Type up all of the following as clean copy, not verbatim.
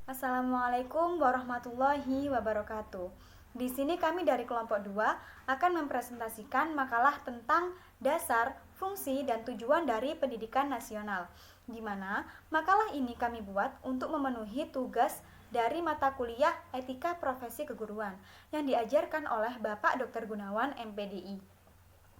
Assalamualaikum warahmatullahi wabarakatuh. Di sini kami dari kelompok 2 akan mempresentasikan makalah tentang dasar, fungsi, dan tujuan dari pendidikan nasional. Di mana makalah ini kami buat untuk memenuhi tugas dari mata kuliah Etika Profesi Keguruan yang diajarkan oleh Bapak Dr. Gunawan MPDI.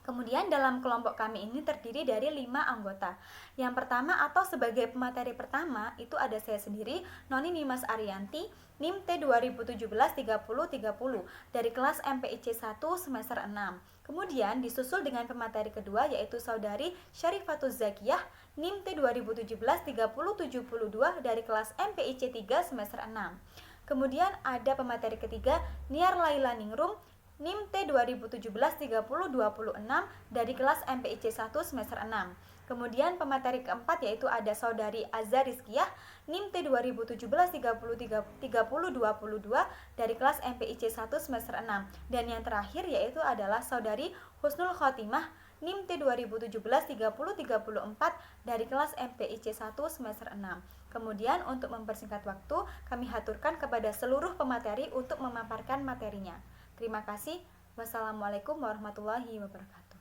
Kemudian dalam kelompok kami ini terdiri dari 5 anggota. Yang pertama atau sebagai pemateri pertama itu ada saya sendiri, Noni Nimas Arianti, NIM T 2017-3030 dari kelas MPIC 1 semester 6. Kemudian disusul dengan pemateri kedua yaitu Saudari Syarifatul Zakiyah, NIM T 2017-3072 dari kelas MPIC 3 semester 6. Kemudian ada pemateri ketiga Niar Laila Ningrum, NIM T 2017-3026 dari kelas MPIC 1 semester 6. Kemudian pemateri keempat yaitu ada Saudari Azhar Rizkiyah, NIM T 2017-3022 dari kelas MPIC 1 semester 6. Dan yang terakhir yaitu adalah Saudari Husnul Khotimah, NIM T 2017-3034 dari kelas MPIC 1 semester 6. Kemudian untuk mempersingkat waktu, kami haturkan kepada seluruh pemateri untuk memaparkan materinya. Terima kasih. Wassalamualaikum warahmatullahi wabarakatuh.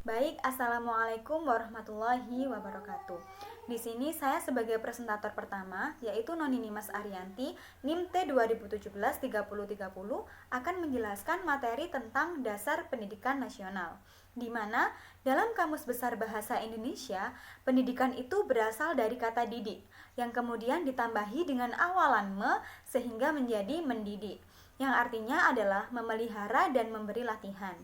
Baik, assalamualaikum warahmatullahi wabarakatuh. Di sini saya sebagai presentator pertama, yaitu Noni Nimas Arianti, NIM T 2017-3030 akan menjelaskan materi tentang dasar pendidikan nasional. Di mana dalam Kamus Besar Bahasa Indonesia, pendidikan itu berasal dari kata didik, yang kemudian ditambahi dengan awalan me sehingga menjadi mendidik, yang artinya adalah memelihara dan memberi latihan.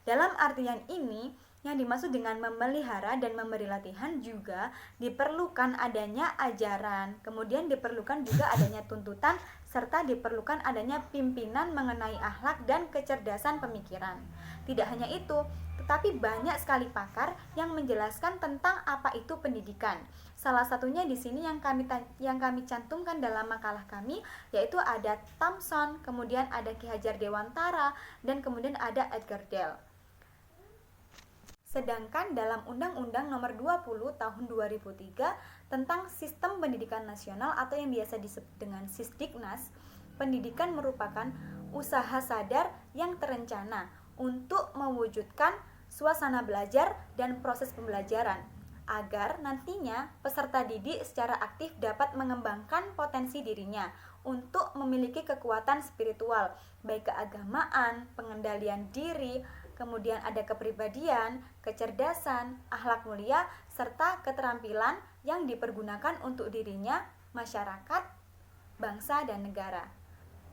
Dalam artian ini, yang dimaksud dengan memelihara dan memberi latihan juga diperlukan adanya ajaran, kemudian diperlukan juga adanya tuntutan, serta diperlukan adanya pimpinan mengenai akhlak dan kecerdasan pemikiran. Tidak hanya itu, tetapi banyak sekali pakar yang menjelaskan tentang apa itu pendidikan. Salah satunya di sini yang kami cantumkan dalam makalah kami yaitu ada Thomson, kemudian ada Ki Hajar Dewantara, dan kemudian ada Edgar Dale. Sedangkan dalam Undang-Undang Nomor 20 Tahun 2003 tentang Sistem Pendidikan Nasional atau yang biasa disebut dengan Sisdiknas, pendidikan merupakan usaha sadar yang terencana untuk mewujudkan suasana belajar dan proses pembelajaran agar nantinya peserta didik secara aktif dapat mengembangkan potensi dirinya untuk memiliki kekuatan spiritual, baik keagamaan, pengendalian diri, kemudian ada kepribadian, kecerdasan, akhlak mulia, serta keterampilan yang dipergunakan untuk dirinya, masyarakat, bangsa, dan negara.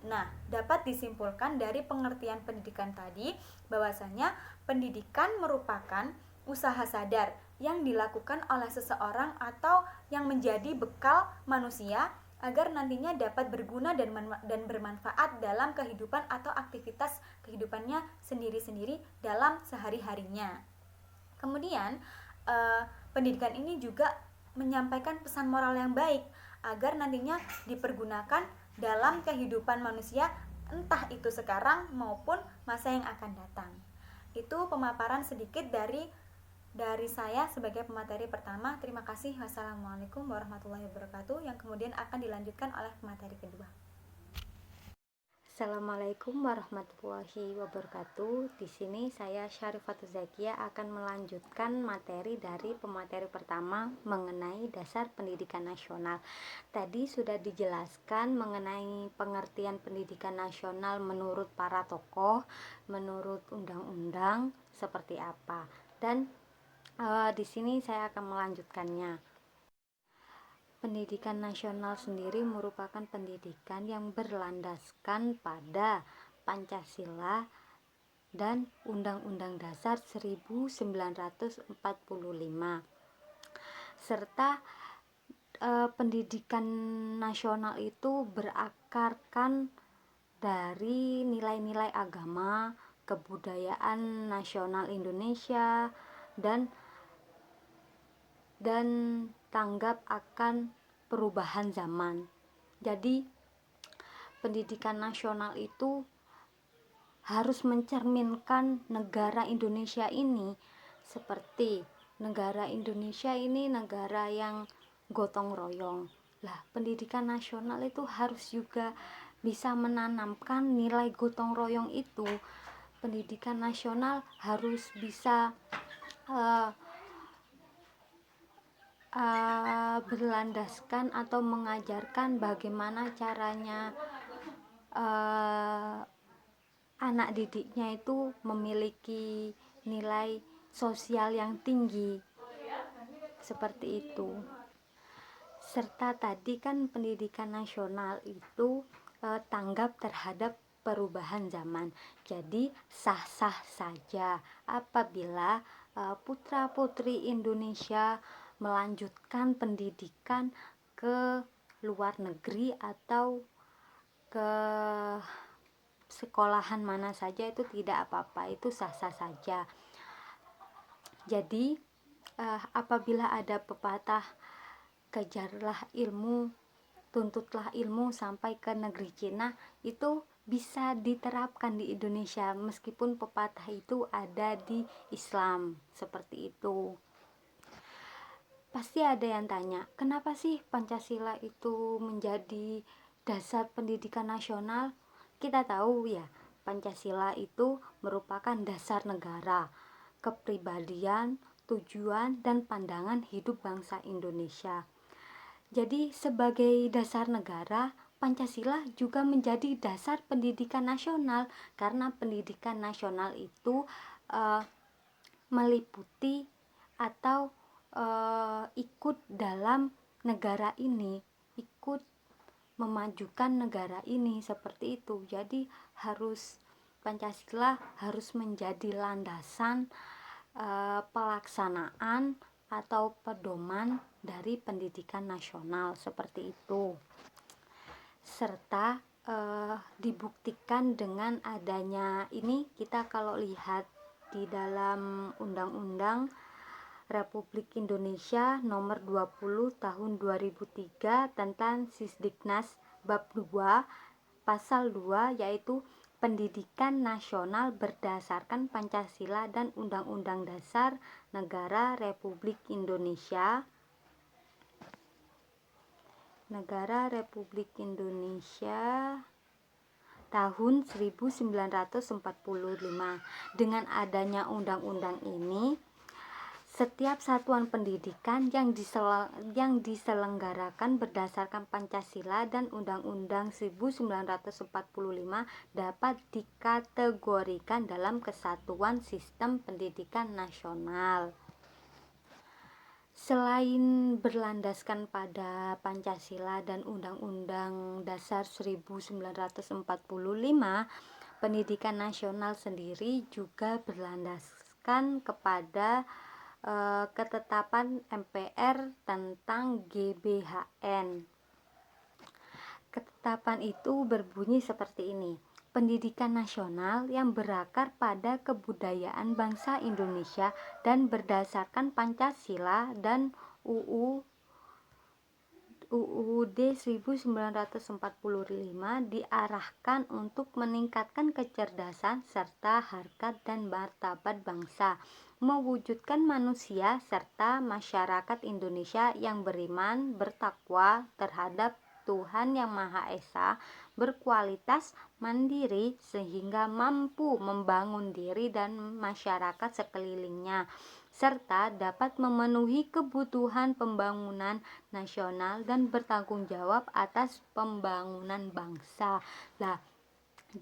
Nah, dapat disimpulkan dari pengertian pendidikan tadi bahwasanya pendidikan merupakan usaha sadar yang dilakukan oleh seseorang atau yang menjadi bekal manusia agar nantinya dapat berguna dan bermanfaat dalam kehidupan atau aktivitas kehidupannya sendiri-sendiri dalam sehari-harinya. Kemudian pendidikan ini juga menyampaikan pesan moral yang baik agar nantinya dipergunakan dalam kehidupan manusia entah itu sekarang maupun masa yang akan datang. Itu pemaparan sedikit dari saya sebagai pemateri pertama. Terima kasih. Wassalamualaikum warahmatullahi wabarakatuh. Yang kemudian akan dilanjutkan oleh pemateri kedua. Assalamualaikum warahmatullahi wabarakatuh. Di sini saya Syarifatul Zakiyah akan melanjutkan materi dari pemateri pertama mengenai dasar pendidikan nasional. Tadi sudah dijelaskan mengenai pengertian pendidikan nasional menurut para tokoh, menurut undang-undang seperti apa. Dan di sini saya akan melanjutkannya. Pendidikan nasional sendiri merupakan pendidikan yang berlandaskan pada Pancasila dan Undang-Undang Dasar 1945 serta pendidikan nasional itu berakarkan dari nilai-nilai agama, kebudayaan nasional Indonesia, dan tanggap akan perubahan zaman. Jadi pendidikan nasional itu harus mencerminkan negara Indonesia ini seperti negara Indonesia ini negara yang gotong royong. Lah, pendidikan nasional itu harus juga bisa menanamkan nilai gotong royong itu. Pendidikan nasional harus bisa uh, berlandaskan atau mengajarkan bagaimana caranya uh, anak didiknya itu memiliki nilai sosial yang tinggi, seperti itu. Serta tadi kan pendidikan nasional itu tanggap terhadap perubahan zaman. Jadi sah-sah saja apabila putra-putri Indonesia melanjutkan pendidikan ke luar negeri atau ke sekolahan mana saja, itu tidak apa-apa, itu sah-sah saja. Jadi apabila ada pepatah kejarlah ilmu, tuntutlah ilmu sampai ke negeri Cina, itu bisa diterapkan di Indonesia meskipun pepatah itu ada di Islam, seperti itu. Pasti ada yang tanya, kenapa sih Pancasila itu menjadi dasar pendidikan nasional? Kita tahu ya, Pancasila itu merupakan dasar negara, kepribadian, tujuan, dan pandangan hidup bangsa Indonesia. Jadi sebagai dasar negara, Pancasila juga menjadi dasar pendidikan nasional, karena pendidikan nasional itu meliputi atau ikut dalam negara ini, ikut memajukan negara ini, seperti itu. Jadi Pancasila harus menjadi landasan pelaksanaan atau pedoman dari pendidikan nasional, seperti itu. Serta dibuktikan dengan adanya ini, kita kalau lihat di dalam Undang-Undang Republik Indonesia Nomor 20 Tahun 2003 tentang Sisdiknas Bab 2 Pasal 2, yaitu pendidikan nasional berdasarkan Pancasila dan Undang-Undang Dasar Negara Republik Indonesia tahun 1945. Dengan adanya undang-undang ini, setiap satuan pendidikan yang diselenggarakan berdasarkan Pancasila dan Undang-Undang 1945 dapat dikategorikan dalam kesatuan sistem pendidikan nasional. Selain berlandaskan pada Pancasila dan Undang-Undang Dasar 1945, pendidikan nasional sendiri juga berlandaskan kepada ketetapan MPR tentang GBHN. Ketetapan itu berbunyi seperti ini: pendidikan nasional yang berakar pada kebudayaan bangsa Indonesia dan berdasarkan Pancasila dan UUD 1945 diarahkan untuk meningkatkan kecerdasan serta harkat dan martabat bangsa, mewujudkan manusia serta masyarakat Indonesia yang beriman, bertakwa terhadap Tuhan Yang Maha Esa, berkualitas, mandiri sehingga mampu membangun diri dan masyarakat sekelilingnya, serta dapat memenuhi kebutuhan pembangunan nasional dan bertanggung jawab atas pembangunan bangsa. Nah,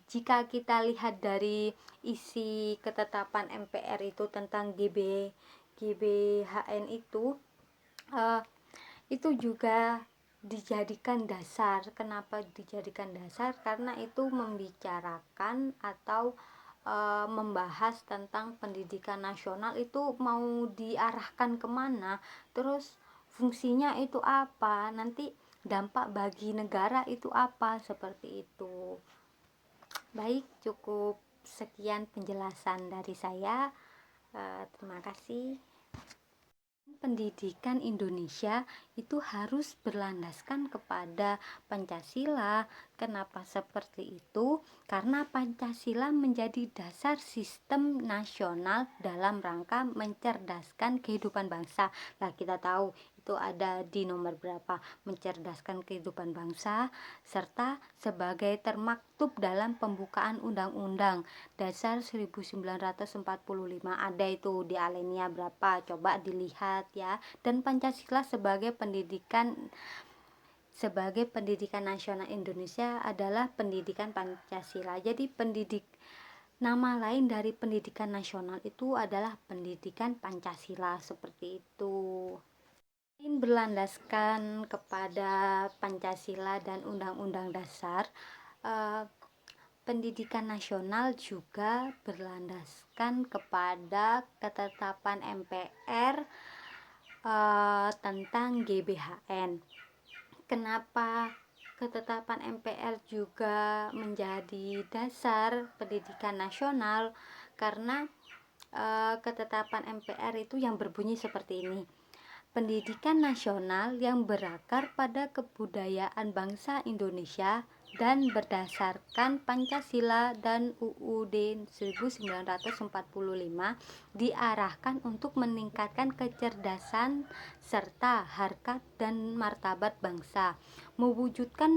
jika kita lihat dari isi ketetapan MPR itu tentang GBHN itu juga dijadikan dasar. Kenapa dijadikan dasar? Karena itu membicarakan atau membahas tentang pendidikan nasional itu mau diarahkan kemana, terus fungsinya itu apa, nanti dampak bagi negara itu apa, seperti itu. Baik, cukup sekian penjelasan dari saya. Terima kasih. Pendidikan Indonesia itu harus berlandaskan kepada Pancasila. Kenapa seperti itu? Karena Pancasila menjadi dasar sistem nasional dalam rangka mencerdaskan kehidupan bangsa. Nah, kita tahu itu ada di nomor berapa, mencerdaskan kehidupan bangsa, serta sebagai termaktub dalam pembukaan Undang-Undang Dasar 1945, ada itu di alinea berapa, coba dilihat ya. Dan Pancasila sebagai pendidikan nasional Indonesia adalah pendidikan Pancasila. Jadi nama lain dari pendidikan nasional itu adalah pendidikan Pancasila, seperti itu. Selain berlandaskan kepada Pancasila dan Undang-Undang Dasar, pendidikan nasional juga berlandaskan kepada ketetapan MPR tentang GBHN. Kenapa ketetapan MPR juga menjadi dasar pendidikan nasional? Karena ketetapan MPR itu yang berbunyi seperti ini: pendidikan nasional yang berakar pada kebudayaan bangsa Indonesia dan berdasarkan Pancasila dan UUD 1945 diarahkan untuk meningkatkan kecerdasan serta harkat dan martabat bangsa, mewujudkan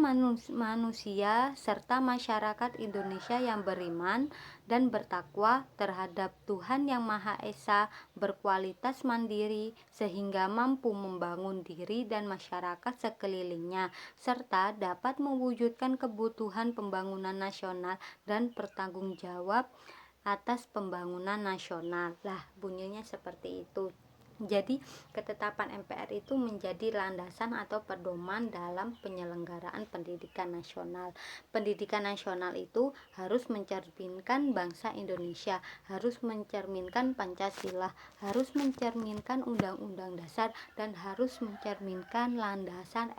manusia serta masyarakat Indonesia yang beriman dan bertakwa terhadap Tuhan Yang Maha Esa, berkualitas mandiri sehingga mampu membangun diri dan masyarakat sekelilingnya, serta dapat mewujudkan kebutuhan pembangunan nasional dan bertanggung jawab atas pembangunan nasional. Lah, bunyinya seperti itu. Jadi ketetapan MPR itu menjadi landasan atau pedoman dalam penyelenggaraan pendidikan nasional. Pendidikan nasional itu harus mencerminkan bangsa Indonesia, harus mencerminkan Pancasila, harus mencerminkan Undang-Undang Dasar, dan harus mencerminkan landasan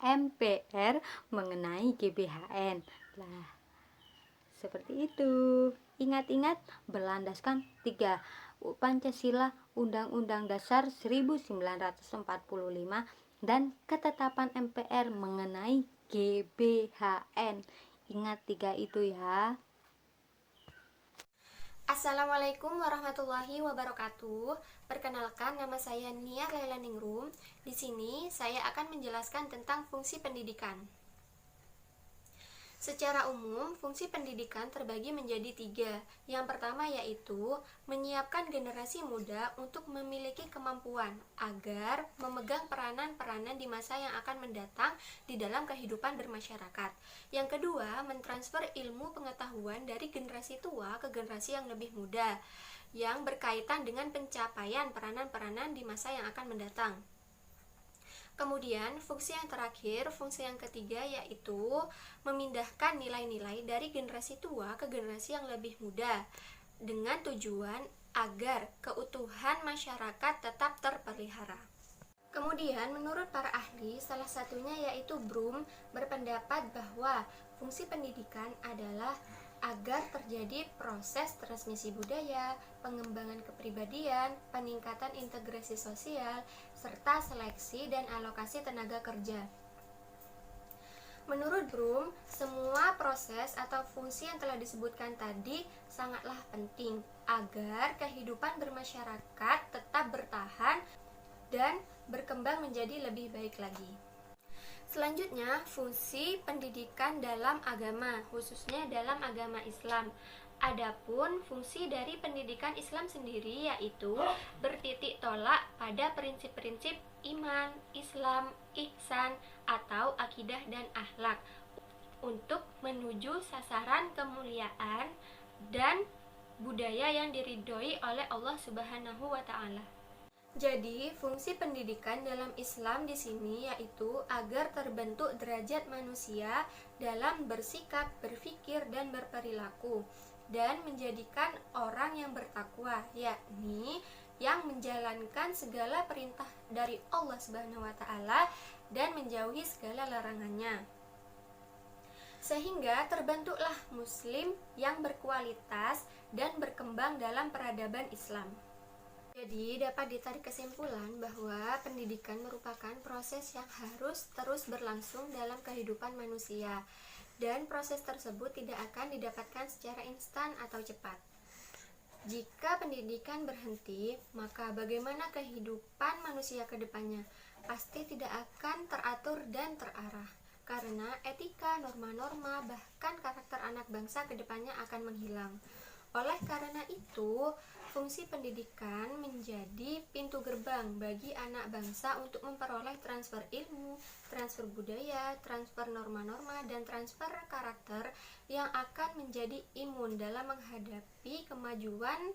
MPR mengenai GBHN. Nah, seperti itu. Ingat-ingat, berlandaskan 3: Pancasila, Undang-Undang Dasar 1945, dan ketetapan MPR mengenai GBHN. Ingat 3 itu ya. Assalamualaikum warahmatullahi wabarakatuh. Perkenalkan, nama saya Nia Laila Ningrum. Di sini saya akan menjelaskan tentang fungsi pendidikan. Secara umum, fungsi pendidikan terbagi menjadi 3. Yang pertama yaitu menyiapkan generasi muda untuk memiliki kemampuan agar memegang peranan-peranan di masa yang akan mendatang di dalam kehidupan bermasyarakat. Yang kedua, mentransfer ilmu pengetahuan dari generasi tua ke generasi yang lebih muda, yang berkaitan dengan pencapaian peranan-peranan di masa yang akan mendatang. Kemudian, fungsi yang terakhir, fungsi yang ketiga yaitu memindahkan nilai-nilai dari generasi tua ke generasi yang lebih muda dengan tujuan agar keutuhan masyarakat tetap terpelihara. Kemudian, menurut para ahli, salah satunya yaitu Brum berpendapat bahwa fungsi pendidikan adalah agar terjadi proses transmisi budaya, pengembangan kepribadian, peningkatan integrasi sosial, serta seleksi dan alokasi tenaga kerja. Menurut Brum, semua proses atau fungsi yang telah disebutkan tadi sangatlah penting agar kehidupan bermasyarakat tetap bertahan dan berkembang menjadi lebih baik lagi. Selanjutnya, fungsi pendidikan dalam agama, khususnya dalam agama Islam. Adapun fungsi dari pendidikan Islam sendiri yaitu bertitik tolak pada prinsip-prinsip iman, Islam, ihsan, atau akidah dan akhlak untuk menuju sasaran kemuliaan dan budaya yang diridhoi oleh Allah Subhanahu wa Ta'ala. Jadi, fungsi pendidikan dalam Islam di sini yaitu agar terbentuk derajat manusia dalam bersikap, berpikir, dan berperilaku, dan menjadikan orang yang bertakwa, yakni yang menjalankan segala perintah dari Allah Subhanahu wa Ta'ala dan menjauhi segala larangannya. Sehingga terbentuklah muslim yang berkualitas dan berkembang dalam peradaban Islam. Jadi dapat ditarik kesimpulan bahwa pendidikan merupakan proses yang harus terus berlangsung dalam kehidupan manusia, dan proses tersebut tidak akan didapatkan secara instan atau cepat. Jika pendidikan berhenti, maka bagaimana kehidupan manusia ke depannya? Pasti tidak akan teratur dan terarah. Karena etika, norma-norma, bahkan karakter anak bangsa ke depannya akan menghilang. Oleh karena itu, fungsi pendidikan menjadi pintu gerbang bagi anak bangsa untuk memperoleh transfer ilmu, transfer budaya, transfer norma-norma, dan transfer karakter yang akan menjadi imun dalam menghadapi kemajuan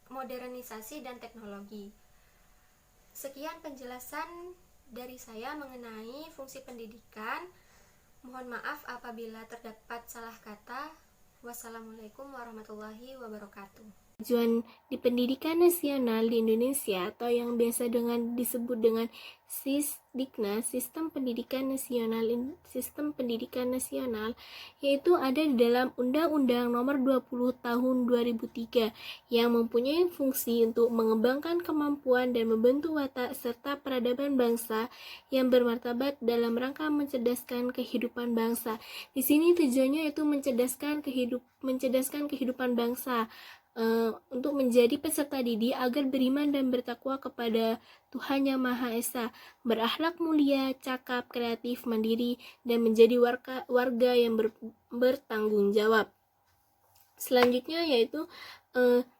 modernisasi dan teknologi. Sekian penjelasan dari saya mengenai fungsi pendidikan. Mohon maaf apabila terdapat salah kata. Wassalamualaikum warahmatullahi wabarakatuh. Tujuan di pendidikan nasional di Indonesia atau yang biasa disebut dengan SISDIKNAS, Sistem Pendidikan Nasional, yaitu ada di dalam Undang-Undang Nomor 20 Tahun 2003 yang mempunyai fungsi untuk mengembangkan kemampuan dan membentuk watak serta peradaban bangsa yang bermartabat dalam rangka mencerdaskan kehidupan bangsa. Di sini tujuannya itu mencerdaskan kehidupan bangsa, untuk menjadi peserta didik agar beriman dan bertakwa kepada Tuhan Yang Maha Esa, berakhlak mulia, cakap, kreatif, mandiri, dan menjadi warga yang bertanggung jawab. Selanjutnya yaitu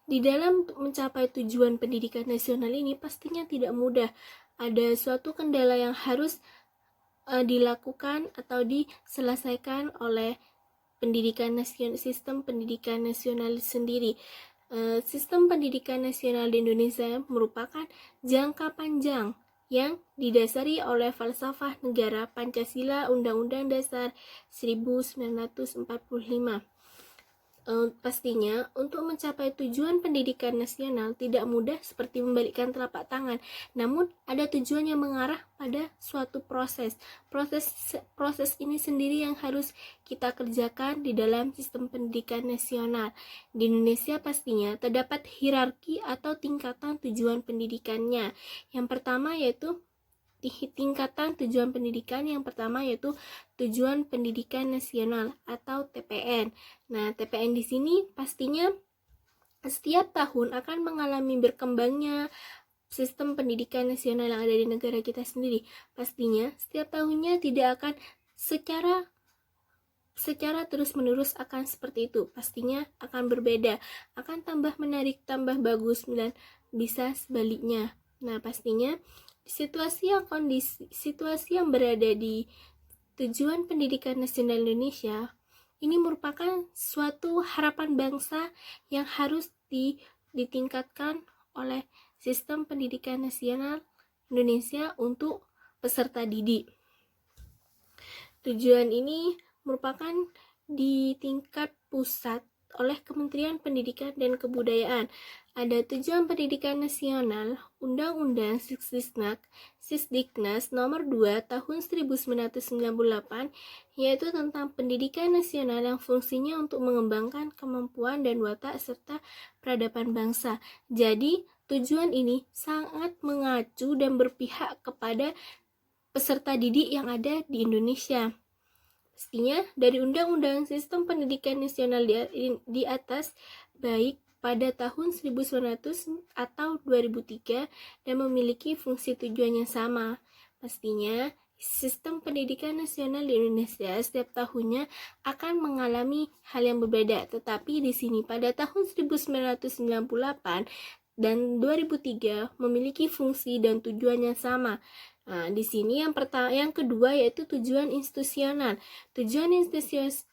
di dalam mencapai tujuan pendidikan nasional ini pastinya tidak mudah. Ada suatu kendala yang harus dilakukan atau diselesaikan oleh sistem pendidikan nasional sendiri. Sistem pendidikan nasional di Indonesia merupakan jangka panjang yang didasari oleh falsafah negara Pancasila Undang-Undang Dasar 1945. Pastinya untuk mencapai tujuan pendidikan nasional tidak mudah seperti membalikkan telapak tangan, namun ada tujuan yang mengarah pada suatu proses ini sendiri yang harus kita kerjakan di dalam sistem pendidikan nasional. Di Indonesia pastinya terdapat hierarki atau tingkatan tujuan pendidikannya. Yang pertama yaitu tingkatan tujuan pendidikan yang pertama yaitu tujuan pendidikan nasional atau TPN. Nah, TPN di sini pastinya setiap tahun akan mengalami berkembangnya sistem pendidikan nasional yang ada di negara kita sendiri. Pastinya setiap tahunnya tidak akan secara terus-menerus akan seperti itu. Pastinya akan berbeda, akan tambah menarik, tambah bagus, dan bisa sebaliknya. Nah, pastinya situasi yang berada di tujuan pendidikan nasional Indonesia ini merupakan suatu harapan bangsa yang harus ditingkatkan oleh sistem pendidikan nasional Indonesia untuk peserta didik. Tujuan ini merupakan di tingkat pusat oleh Kementerian Pendidikan dan Kebudayaan. Ada tujuan pendidikan nasional, Undang-Undang SISDIKNAS Nomor 2 Tahun 1998, yaitu tentang pendidikan nasional yang fungsinya untuk mengembangkan kemampuan dan watak serta peradaban bangsa. Jadi, tujuan ini sangat mengacu dan berpihak kepada peserta didik yang ada di Indonesia. Pastinya dari Undang-Undang Sistem Pendidikan Nasional di atas, baik pada tahun 1900 atau 2003 dan memiliki fungsi tujuan yang sama. Pastinya sistem pendidikan nasional di Indonesia setiap tahunnya akan mengalami hal yang berbeda, tetapi di sini pada tahun 1998 dan 2003 memiliki fungsi dan tujuan yang sama. Nah, di sini yang kedua yaitu tujuan institusional. Tujuan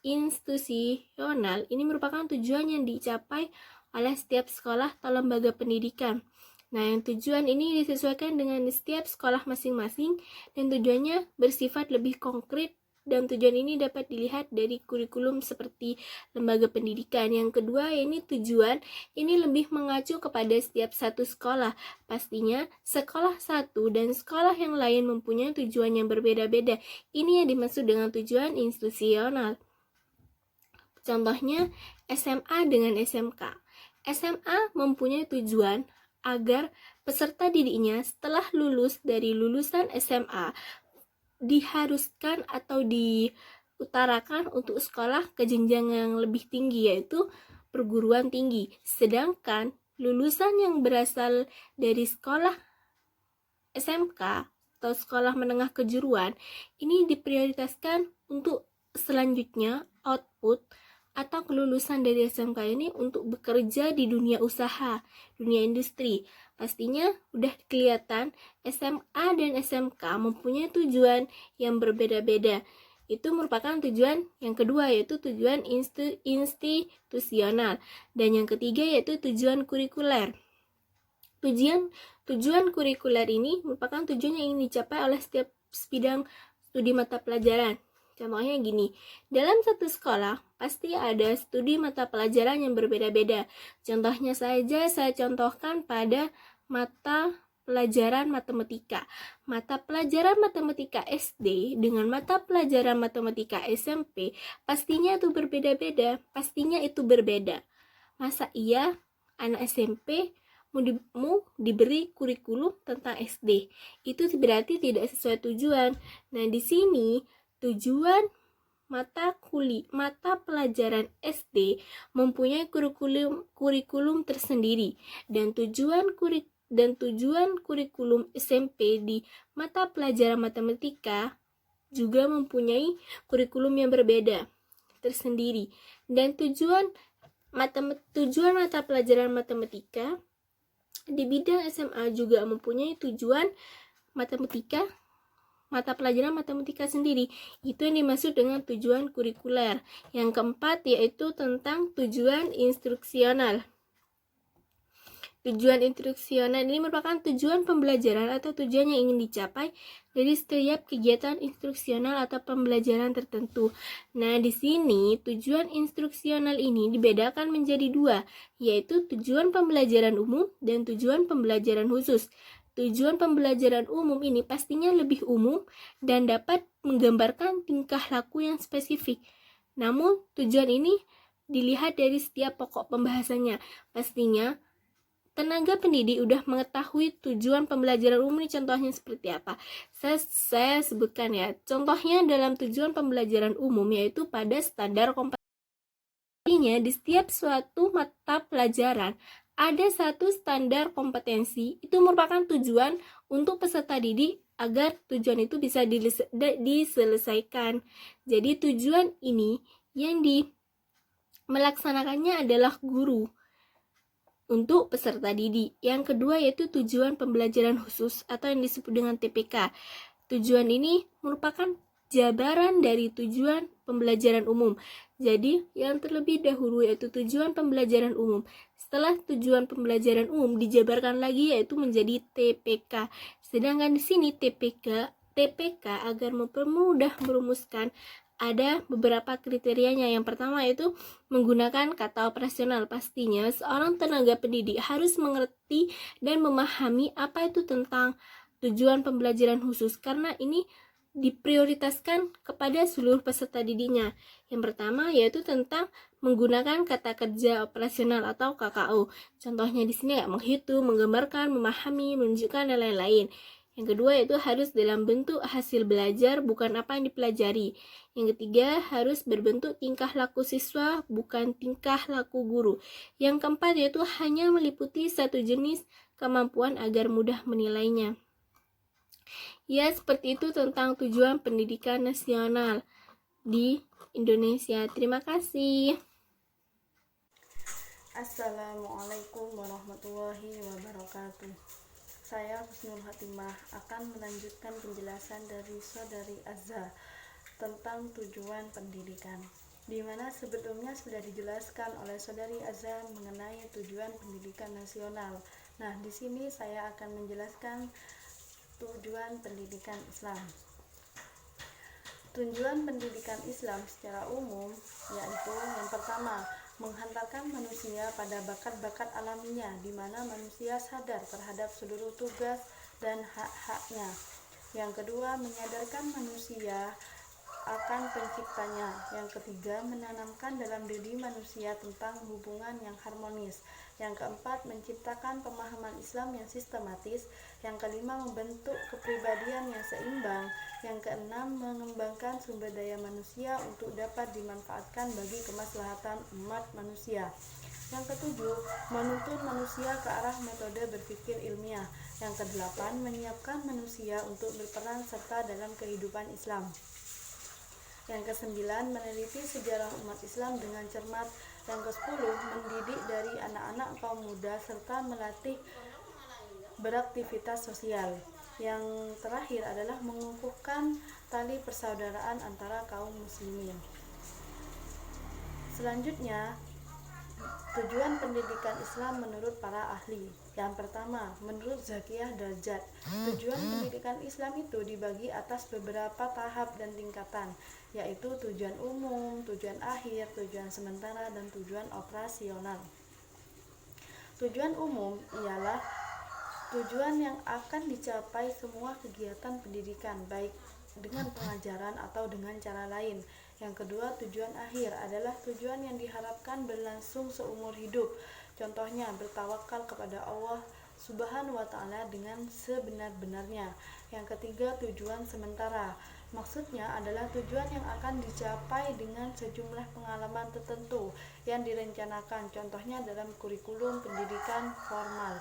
institusional ini merupakan tujuan yang dicapai oleh setiap sekolah atau lembaga pendidikan. Nah, yang tujuan ini disesuaikan dengan setiap sekolah masing-masing dan tujuannya bersifat lebih konkret, dan tujuan ini dapat dilihat dari kurikulum seperti lembaga pendidikan. Yang kedua, ini tujuan ini lebih mengacu kepada setiap satu sekolah. Pastinya sekolah satu dan sekolah yang lain mempunyai tujuan yang berbeda-beda. Ini yang dimaksud dengan tujuan institusional. Contohnya SMA dengan SMK. SMA mempunyai tujuan agar peserta didiknya setelah lulus dari lulusan SMA diharuskan atau diutarakan untuk sekolah ke jenjang yang lebih tinggi, yaitu perguruan tinggi. Sedangkan lulusan yang berasal dari sekolah SMK atau sekolah menengah kejuruan ini diprioritaskan untuk selanjutnya output atau kelulusan dari SMK ini untuk bekerja di dunia usaha, dunia industri. Pastinya udah kelihatan SMA dan SMK mempunyai tujuan yang berbeda-beda. Itu merupakan tujuan yang kedua, yaitu tujuan institusional, dan yang ketiga yaitu tujuan kurikuler. Tujuan kurikuler ini merupakan tujuan yang ingin dicapai oleh setiap bidang studi mata pelajaran. Contohnya gini, dalam satu sekolah pasti ada studi mata pelajaran yang berbeda-beda. Contohnya saja saya contohkan pada mata pelajaran matematika. Mata pelajaran matematika SD dengan mata pelajaran matematika SMP pastinya itu berbeda-beda, pastinya itu berbeda. Masa iya anak SMP mau diberi kurikulum tentang SD? Itu berarti tidak sesuai tujuan. Nah, di sini tujuan mata pelajaran SD mempunyai kurikulum tersendiri, dan tujuan kurikulum SMP di mata pelajaran matematika juga mempunyai kurikulum yang berbeda tersendiri. Dan tujuan mata pelajaran matematika di bidang SMA juga mempunyai tujuan mata pelajaran matematika sendiri. Itu yang dimaksud dengan tujuan kurikuler. Yang keempat yaitu tentang tujuan instruksional. Tujuan instruksional ini merupakan tujuan pembelajaran atau tujuan yang ingin dicapai dari setiap kegiatan instruksional atau pembelajaran tertentu. Nah, di sini tujuan instruksional ini dibedakan menjadi dua, yaitu tujuan pembelajaran umum dan tujuan pembelajaran khusus. Tujuan pembelajaran umum ini pastinya lebih umum dan dapat menggambarkan tingkah laku yang spesifik. Namun, tujuan ini dilihat dari setiap pokok pembahasannya. Pastinya tenaga pendidik udah mengetahui tujuan pembelajaran umum ini, contohnya seperti apa. Saya sebutkan ya. Contohnya dalam tujuan pembelajaran umum yaitu pada standar kompetensi. Artinya di setiap suatu mata pelajaran ada satu standar kompetensi. Itu merupakan tujuan untuk peserta didik agar tujuan itu bisa diselesaikan. Jadi tujuan ini yang melaksanakannya adalah guru untuk peserta didik. Yang kedua yaitu tujuan pembelajaran khusus atau yang disebut dengan TPK. Tujuan ini merupakan jabaran dari tujuan pembelajaran umum. Jadi yang terlebih dahulu yaitu tujuan pembelajaran umum. Setelah tujuan pembelajaran umum dijabarkan lagi yaitu menjadi TPK. Sedangkan di sini TPK agar mempermudah merumuskan ada beberapa kriterianya. Yang pertama yaitu menggunakan kata operasional. Pastinya seorang tenaga pendidik harus mengerti dan memahami apa itu tentang tujuan pembelajaran khusus, karena ini diprioritaskan kepada seluruh peserta didiknya. Yang pertama yaitu tentang menggunakan kata kerja operasional atau KKO. Contohnya di sini menghitung, menggambarkan, memahami, menunjukkan dan lain-lain. Yang kedua yaitu harus dalam bentuk hasil belajar, bukan apa yang dipelajari. Yang ketiga harus berbentuk tingkah laku siswa, bukan tingkah laku guru. Yang keempat yaitu hanya meliputi satu jenis kemampuan agar mudah menilainya. Ya, seperti itu tentang tujuan pendidikan nasional di Indonesia. Terima kasih. Assalamualaikum warahmatullahi wabarakatuh. Saya Husnul Hatimah akan melanjutkan penjelasan dari Saudari Azza tentang tujuan pendidikan, di mana sebelumnya sudah dijelaskan oleh Saudari Azza mengenai tujuan pendidikan nasional. Nah, di sini saya akan menjelaskan tujuan pendidikan Islam. Tujuan pendidikan Islam secara umum yaitu yang pertama, menghantarkan manusia pada bakat-bakat alaminya, di mana manusia sadar terhadap seluruh tugas dan hak-haknya. Yang kedua, menyadarkan manusia akan penciptanya. Yang ketiga, menanamkan dalam diri manusia tentang hubungan yang harmonis. Yang keempat, menciptakan pemahaman Islam yang sistematis. Yang kelima, membentuk kepribadian yang seimbang. Yang keenam, mengembangkan sumber daya manusia untuk dapat dimanfaatkan bagi kemaslahatan umat manusia. Yang ketujuh, menuntun manusia ke arah metode berpikir ilmiah. Yang kedelapan, menyiapkan manusia untuk berperan serta dalam kehidupan Islam. Yang kesembilan, meneliti sejarah umat Islam dengan cermat. Yang kesepuluh, mendidik dari anak-anak kaum muda serta melatih beraktivitas sosial. Yang terakhir adalah mengukuhkan tali persaudaraan antara kaum muslimin. Selanjutnya, tujuan pendidikan Islam menurut para ahli. Yang pertama, menurut Zakiyah Darjat, tujuan pendidikan Islam itu dibagi atas beberapa tahap dan tingkatan, yaitu tujuan umum, tujuan akhir, tujuan sementara, dan tujuan operasional. Tujuan umum ialah tujuan yang akan dicapai semua kegiatan pendidikan, baik dengan pengajaran atau dengan cara lain. Yang kedua, tujuan akhir adalah tujuan yang diharapkan berlangsung seumur hidup. Contohnya, bertawakal kepada Allah Subhanahu wa Ta'ala dengan sebenar-benarnya. Yang ketiga, tujuan sementara. Maksudnya adalah tujuan yang akan dicapai dengan sejumlah pengalaman tertentu yang direncanakan. Contohnya dalam kurikulum pendidikan formal.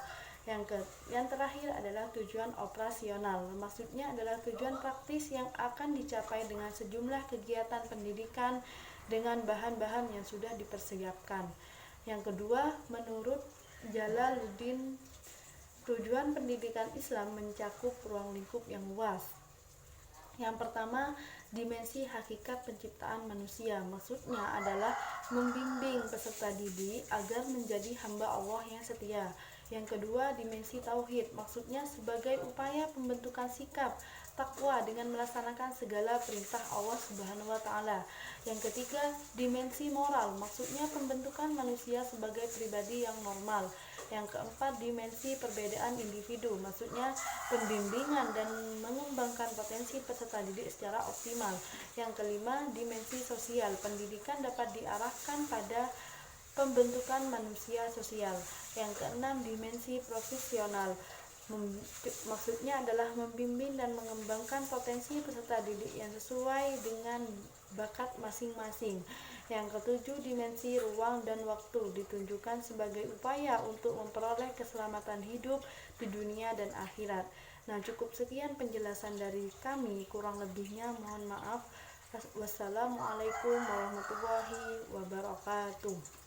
Yang terakhir adalah tujuan operasional. Maksudnya adalah tujuan praktis yang akan dicapai dengan sejumlah kegiatan pendidikan dengan bahan-bahan yang sudah dipersiapkan. Yang kedua, menurut Jalaluddin, tujuan pendidikan Islam mencakup ruang lingkup yang luas. Yang pertama, dimensi hakikat penciptaan manusia. Maksudnya adalah membimbing peserta didik agar menjadi hamba Allah yang setia. Yang kedua, dimensi tauhid. Maksudnya sebagai upaya pembentukan sikap takwa dengan melaksanakan segala perintah Allah Subhanahu wa Ta'ala. Yang ketiga, dimensi moral. Maksudnya pembentukan manusia sebagai pribadi yang normal. Yang keempat, dimensi perbedaan individu. Maksudnya pembimbingan dan mengembangkan potensi peserta didik secara optimal. Yang kelima, dimensi sosial. Pendidikan dapat diarahkan pada pembentukan manusia sosial. Yang keenam, dimensi profesional. Maksudnya adalah membimbing dan mengembangkan potensi peserta didik yang sesuai dengan bakat masing-masing. Yang ketujuh, dimensi ruang dan waktu ditunjukkan sebagai upaya untuk memperoleh keselamatan hidup di dunia dan akhirat. Nah, cukup sekian penjelasan dari kami, kurang lebihnya mohon maaf. Wassalamualaikum warahmatullahi wabarakatuh.